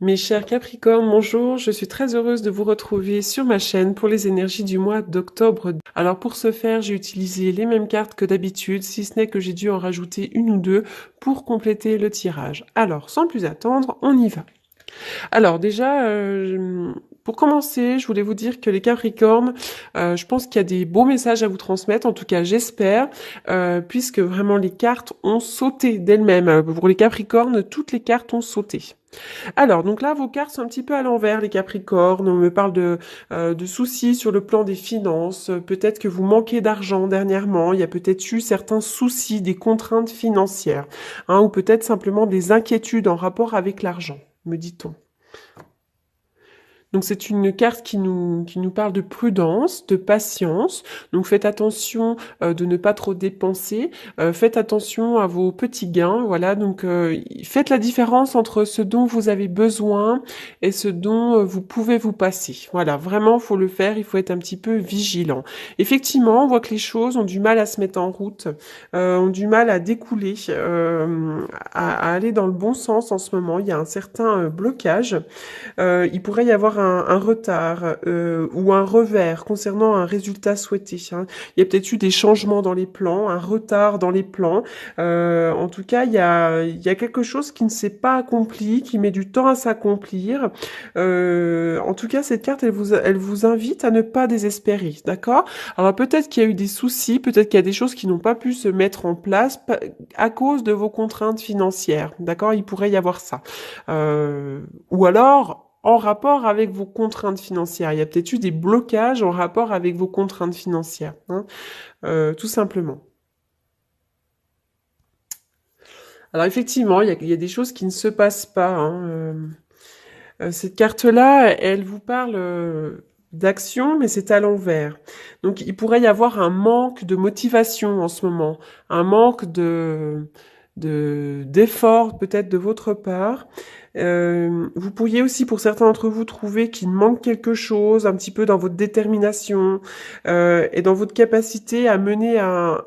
Mes chers Capricornes, bonjour, je suis très heureuse de vous retrouver sur ma chaîne pour les énergies du mois d'octobre. Alors pour ce faire, j'ai utilisé les mêmes cartes que d'habitude, si ce n'est que j'ai dû en rajouter une ou deux pour compléter le tirage. Alors, sans plus attendre, on y va. Alors déjà, pour commencer, je voulais vous dire que les Capricornes, je pense qu'il y a des beaux messages à vous transmettre, en tout cas j'espère, puisque vraiment les cartes ont sauté d'elles-mêmes. Pour les Capricornes, toutes les cartes ont sauté. Alors, donc là, vos cartes sont un petit peu à l'envers, les Capricornes. On me parle de soucis sur le plan des finances. Peut-être que vous manquez d'argent dernièrement. Il y a peut-être eu certains soucis, des contraintes financières, hein, ou peut-être simplement des inquiétudes en rapport avec l'argent, me dit-on. Donc c'est une carte qui nous parle de prudence, de patience. Donc faites attention de ne pas trop dépenser. Faites attention à vos petits gains. Voilà, donc faites la différence entre ce dont vous avez besoin et ce dont vous pouvez vous passer. Voilà, vraiment, faut le faire. Il faut être un petit peu vigilant. Effectivement, on voit que les choses ont du mal à se mettre en route, ont du mal à découler, à aller dans le bon sens en ce moment. Il y a un certain blocage. Il pourrait y avoir un retard ou un revers concernant un résultat souhaité, hein. Il y a peut-être eu des changements dans les plans, un retard dans les plans. En tout cas, il y a quelque chose qui ne s'est pas accompli, qui met du temps à s'accomplir. En tout cas, cette carte, elle vous invite à ne pas désespérer, d'accord? Alors peut-être qu'il y a eu des soucis, peut-être qu'il y a des choses qui n'ont pas pu se mettre en place à cause de vos contraintes financières, d'accord? Il pourrait y avoir ça. Ou alors en rapport avec vos contraintes financières. Il y a peut-être eu des blocages en rapport avec vos contraintes financières, hein, tout simplement. Alors effectivement, il y a des choses qui ne se passent pas, hein, cette carte-là, elle vous parle d'action, mais c'est à l'envers. Donc il pourrait y avoir un manque de motivation en ce moment, un manque d'effort peut-être de votre part. Vous pourriez aussi, pour certains d'entre vous, trouver qu'il manque quelque chose un petit peu dans votre détermination et dans votre capacité à mener à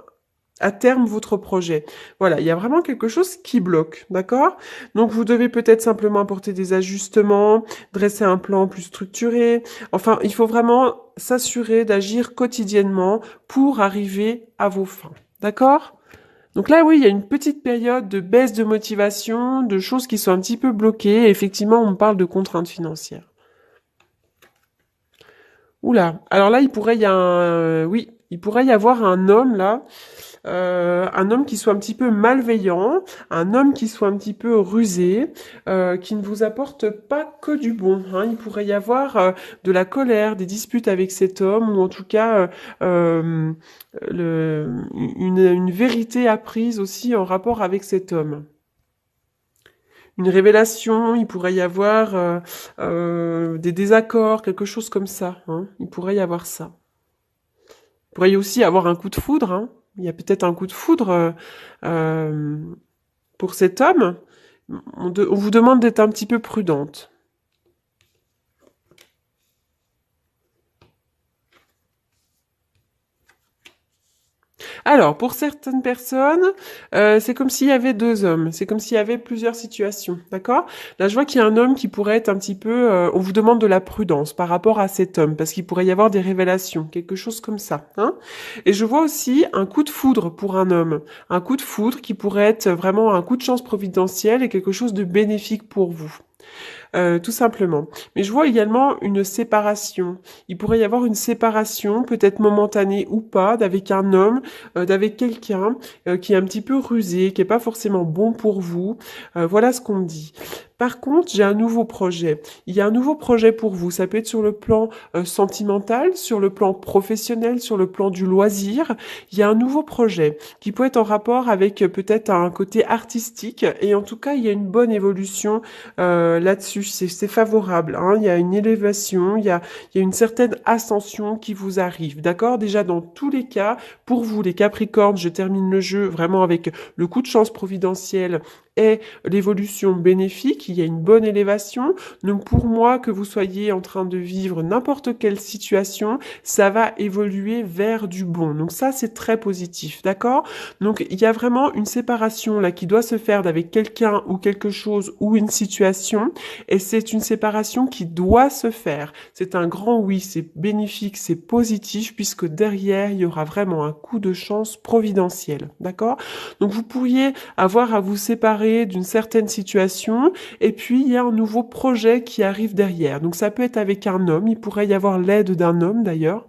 terme votre projet. Voilà, il y a vraiment quelque chose qui bloque, d'accord? Donc vous devez peut-être simplement apporter des ajustements, dresser un plan plus structuré. Enfin, il faut vraiment s'assurer d'agir quotidiennement pour arriver à vos fins. D'accord? Donc là, oui, il y a une petite période de baisse de motivation, de choses qui sont un petit peu bloquées. Et effectivement, on parle de contraintes financières. Oula, alors là, oui, il pourrait y avoir un homme là, un homme qui soit un petit peu malveillant, un homme qui soit un petit peu rusé, qui ne vous apporte pas que du bon, hein. Il pourrait y avoir de la colère, des disputes avec cet homme, ou en tout cas une vérité apprise aussi en rapport avec cet homme. Une révélation, il pourrait y avoir des désaccords, quelque chose comme ça, hein. Il pourrait y avoir ça. Il pourrait y aussi avoir un coup de foudre, hein. Il y a peut-être un coup de foudre euh, pour cet homme. On vous demande d'être un petit peu prudente. Alors, pour certaines personnes, c'est comme s'il y avait deux hommes, c'est comme s'il y avait plusieurs situations, d'accord? Là, je vois qu'il y a un homme qui pourrait être un petit peu... on vous demande de la prudence par rapport à cet homme, parce qu'il pourrait y avoir des révélations, quelque chose comme ça, hein? Et je vois aussi un coup de foudre pour un homme, un coup de foudre qui pourrait être vraiment un coup de chance providentiel et quelque chose de bénéfique pour vous. Tout simplement. Mais je vois également une séparation. Il pourrait y avoir une séparation, peut-être momentanée ou pas, d'avec un homme, d'avec quelqu'un qui est un petit peu rusé, qui est pas forcément bon pour vous. Voilà ce qu'on me dit. Par contre, j'ai un nouveau projet. Il y a un nouveau projet pour vous. Ça peut être sur le plan sentimental, sur le plan professionnel, sur le plan du loisir. Il y a un nouveau projet qui peut être en rapport avec peut-être un côté artistique. Et en tout cas, il y a une bonne évolution là-dessus. C'est favorable, hein. Il y a une élévation, il y a une certaine ascension qui vous arrive. D'accord? Déjà, dans tous les cas, pour vous, les Capricornes, je termine le jeu vraiment avec le coup de chance providentiel est l'évolution bénéfique, il y a une bonne élévation. Donc pour moi, que vous soyez en train de vivre n'importe quelle situation, ça va évoluer vers du bon. Donc ça, c'est très positif, d'accord? Donc il y a vraiment une séparation là qui doit se faire avec quelqu'un ou quelque chose ou une situation, et c'est une séparation qui doit se faire. C'est un grand oui, c'est bénéfique, c'est positif, puisque derrière, il y aura vraiment un coup de chance providentiel, d'accord? Donc vous pourriez avoir à vous séparer d'une certaine situation, et puis il y a un nouveau projet qui arrive derrière. Donc ça peut être avec un homme, il pourrait y avoir l'aide d'un homme d'ailleurs.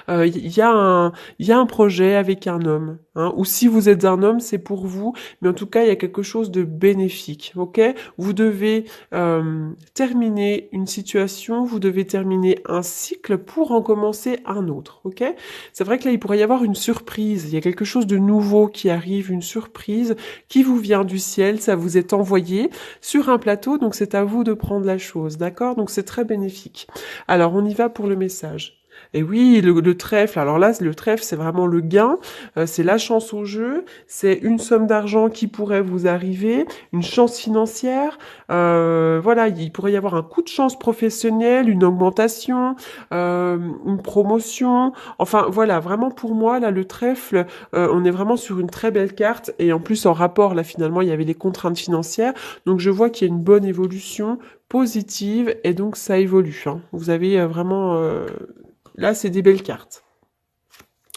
Il y a un projet avec un homme, hein, ou si vous êtes un homme, c'est pour vous, mais en tout cas, il y a quelque chose de bénéfique, ok? Vous devez terminer une situation, vous devez terminer un cycle pour en commencer un autre, ok? C'est vrai que là, il pourrait y avoir une surprise, il y a quelque chose de nouveau qui arrive, une surprise qui vous vient du ciel, ça vous est envoyé sur un plateau, donc c'est à vous de prendre la chose, d'accord? Donc c'est très bénéfique. Alors, on y va pour le message. Et oui, le trèfle, alors là, le trèfle, c'est vraiment le gain, c'est la chance au jeu, c'est une somme d'argent qui pourrait vous arriver, une chance financière, voilà, il pourrait y avoir un coup de chance professionnel, une augmentation, une promotion, enfin voilà, vraiment pour moi, là, le trèfle, on est vraiment sur une très belle carte, et en plus, en rapport, là, finalement, il y avait les contraintes financières, donc je vois qu'il y a une bonne évolution positive, et donc ça évolue, hein. Vous avez vraiment... Là, c'est des belles cartes.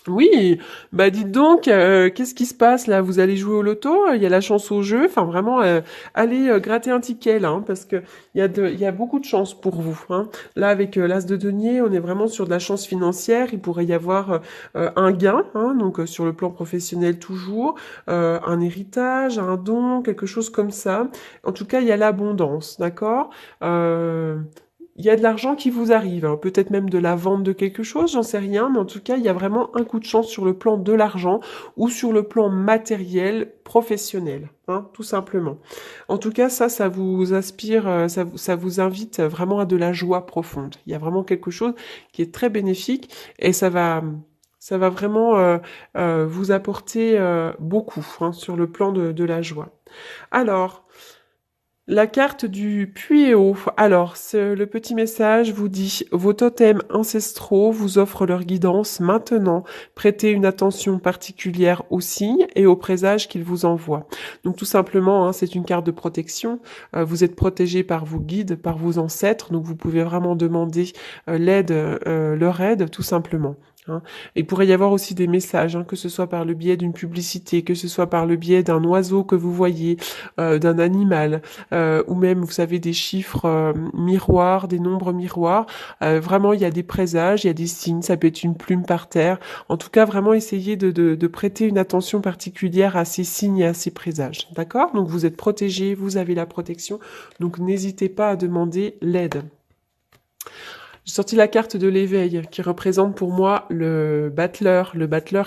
Oui, bah dites donc, qu'est-ce qui se passe là? Vous allez jouer au loto? Il y a la chance au jeu. Enfin, vraiment, allez gratter un ticket là, hein, parce que il y a beaucoup de chance pour vous, hein. Là, avec l'as de denier, on est vraiment sur de la chance financière. Il pourrait y avoir un gain, hein, donc sur le plan professionnel toujours, un héritage, un don, quelque chose comme ça. En tout cas, il y a l'abondance, d'accord? Il y a de l'argent qui vous arrive, hein, peut-être même de la vente de quelque chose, j'en sais rien, mais en tout cas, il y a vraiment un coup de chance sur le plan de l'argent ou sur le plan matériel, professionnel, hein, tout simplement. En tout cas, ça vous inspire, ça vous invite vraiment à de la joie profonde. Il y a vraiment quelque chose qui est très bénéfique, et ça va vraiment vous apporter beaucoup, hein, sur le plan de la joie. Alors, la carte du Puy-et-Haut. Alors, le petit message vous dit: vos totems ancestraux vous offrent leur guidance maintenant. Prêtez une attention particulière aux signes et aux présages qu'ils vous envoient. Donc, tout simplement, hein, c'est une carte de protection. Vous êtes protégé par vos guides, par vos ancêtres. Donc, vous pouvez vraiment demander leur aide, tout simplement, hein. Il pourrait y avoir aussi des messages, hein, que ce soit par le biais d'une publicité, que ce soit par le biais d'un oiseau que vous voyez, d'un animal, ou même, vous savez, des chiffres miroirs, des nombres miroirs. Vraiment, il y a des présages, il y a des signes, ça peut être une plume par terre. En tout cas, vraiment essayez de prêter une attention particulière à ces signes et à ces présages. D'accord? Donc, vous êtes protégé, vous avez la protection. Donc, n'hésitez pas à demander l'aide. J'ai sorti la carte de l'éveil qui représente pour moi le battleur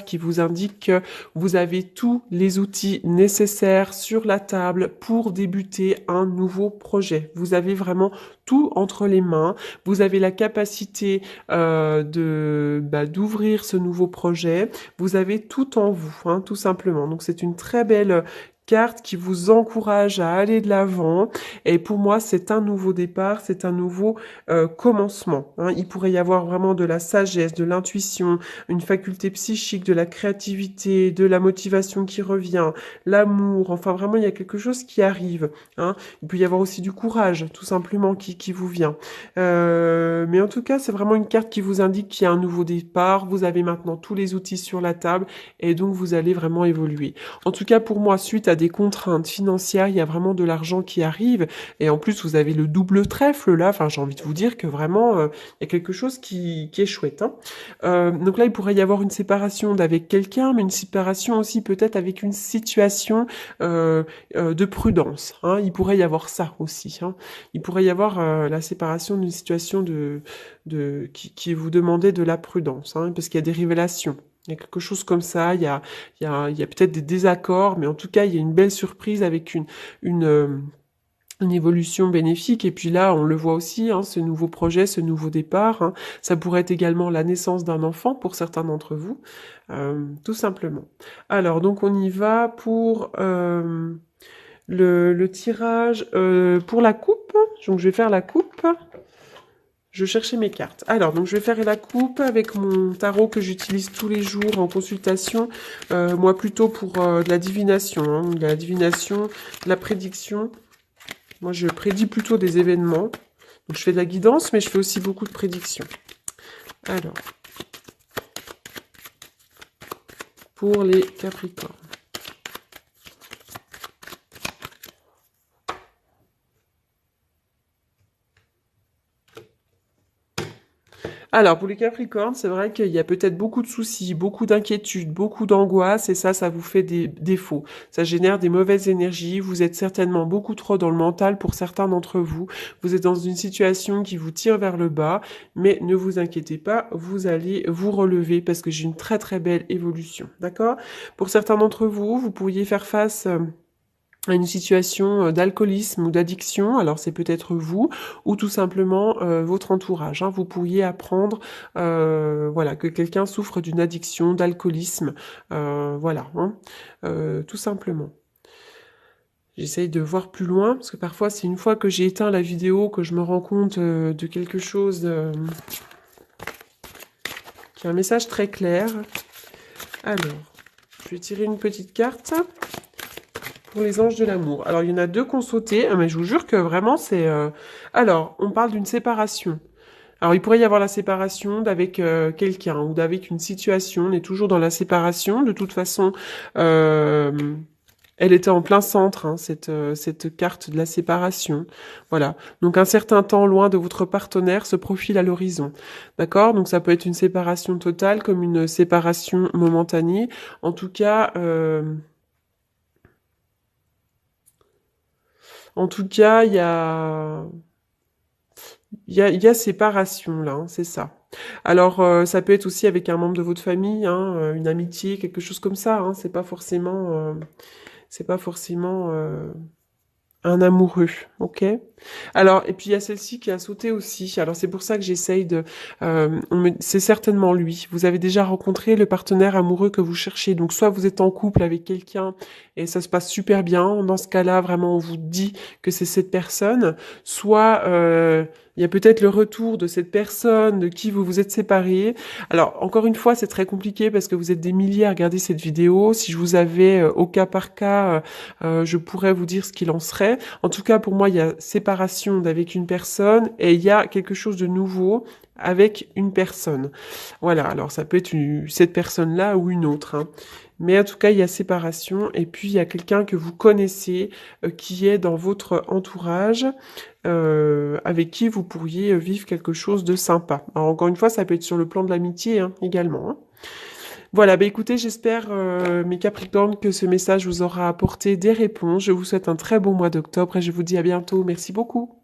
qui vous indique que vous avez tous les outils nécessaires sur la table pour débuter un nouveau projet. Vous avez vraiment tout entre les mains. Vous avez la capacité d'ouvrir ce nouveau projet. Vous avez tout en vous, hein, tout simplement. Donc c'est une très belle carte qui vous encourage à aller de l'avant, et pour moi c'est un nouveau départ, c'est un nouveau commencement, hein. Il pourrait y avoir vraiment de la sagesse, de l'intuition, une faculté psychique, de la créativité, de la motivation qui revient, l'amour, enfin vraiment il y a quelque chose qui arrive, hein. Il peut y avoir aussi du courage tout simplement qui vous vient, mais en tout cas c'est vraiment une carte qui vous indique qu'il y a un nouveau départ. Vous avez maintenant tous les outils sur la table, et donc vous allez vraiment évoluer. En tout cas pour moi, suite à des contraintes financières, il y a vraiment de l'argent qui arrive, et en plus vous avez le double trèfle là, enfin j'ai envie de vous dire que vraiment il y a quelque chose qui est chouette, hein. Donc là il pourrait y avoir une séparation d'avec quelqu'un, mais une séparation aussi peut-être avec une situation de prudence, hein. Il pourrait y avoir ça aussi, hein. Il pourrait y avoir la séparation d'une situation qui vous demandait de la prudence, hein, parce qu'il y a des révélations. Il y a quelque chose comme ça, il y a peut-être des désaccords, mais en tout cas, il y a une belle surprise avec une évolution bénéfique. Et puis là, on le voit aussi, hein, ce nouveau projet, ce nouveau départ, hein, ça pourrait être également la naissance d'un enfant pour certains d'entre vous, tout simplement. Alors, donc on y va pour le tirage pour la coupe. Donc, je vais faire la coupe. Je cherchais mes cartes. Alors, donc je vais faire la coupe avec mon tarot que j'utilise tous les jours en consultation. Moi, plutôt pour de la divination, hein, de la divination, de la prédiction. Moi, je prédis plutôt des événements. Donc, je fais de la guidance, mais je fais aussi beaucoup de prédictions. Alors, pour les Capricornes. Alors, pour les Capricornes, c'est vrai qu'il y a peut-être beaucoup de soucis, beaucoup d'inquiétudes, beaucoup d'angoisse, et ça vous fait des défauts. Ça génère des mauvaises énergies. Vous êtes certainement beaucoup trop dans le mental pour certains d'entre vous. Vous êtes dans une situation qui vous tire vers le bas, mais ne vous inquiétez pas, vous allez vous relever parce que j'ai une très très belle évolution. D'accord? Pour certains d'entre vous, vous pourriez faire face à une situation d'alcoolisme ou d'addiction, alors c'est peut-être vous, ou tout simplement votre entourage. Hein. Vous pourriez apprendre voilà, que quelqu'un souffre d'une addiction, d'alcoolisme, voilà, hein, tout simplement. J'essaye de voir plus loin, parce que parfois c'est une fois que j'ai éteint la vidéo que je me rends compte de quelque chose qui a un message très clair. Alors, je vais tirer une petite carte. Pour les anges de l'amour. Alors, il y en a deux qu'on sautait, mais je vous jure que vraiment, c'est... Alors, on parle d'une séparation. Alors, il pourrait y avoir la séparation d'avec quelqu'un ou d'avec une situation. On est toujours dans la séparation. De toute façon, elle était en plein centre, hein, cette carte de la séparation. Voilà. Donc, un certain temps loin de votre partenaire se profile à l'horizon. D'accord? Donc, ça peut être une séparation totale comme une séparation momentanée. En tout cas... En tout cas, il y a séparation là, hein, c'est ça. Alors, ça peut être aussi avec un membre de votre famille, hein, une amitié, quelque chose comme ça. Hein, c'est pas forcément un amoureux, ok? Alors, et puis il y a celle-ci qui a sauté aussi. Alors c'est pour ça que j'essaye de... c'est certainement lui. Vous avez déjà rencontré le partenaire amoureux que vous cherchez. Donc soit vous êtes en couple avec quelqu'un et ça se passe super bien. Dans ce cas-là, vraiment, on vous dit que c'est cette personne. Soit il y a peut-être le retour de cette personne de qui vous vous êtes séparés. Alors, encore une fois, c'est très compliqué parce que vous êtes des milliers à regarder cette vidéo. Si je vous avais au cas par cas, je pourrais vous dire ce qu'il en serait. En tout cas, pour moi, il y a séparation d'avec une personne et il y a quelque chose de nouveau avec une personne. Voilà, alors ça peut être cette personne-là ou une autre. Hein. Mais en tout cas, il y a séparation et puis il y a quelqu'un que vous connaissez qui est dans votre entourage, avec qui vous pourriez vivre quelque chose de sympa. Alors encore une fois, ça peut être sur le plan de l'amitié hein, également. Hein. Voilà, bah écoutez, j'espère, mes Capricornes, que ce message vous aura apporté des réponses. Je vous souhaite un très bon mois d'octobre et je vous dis à bientôt. Merci beaucoup.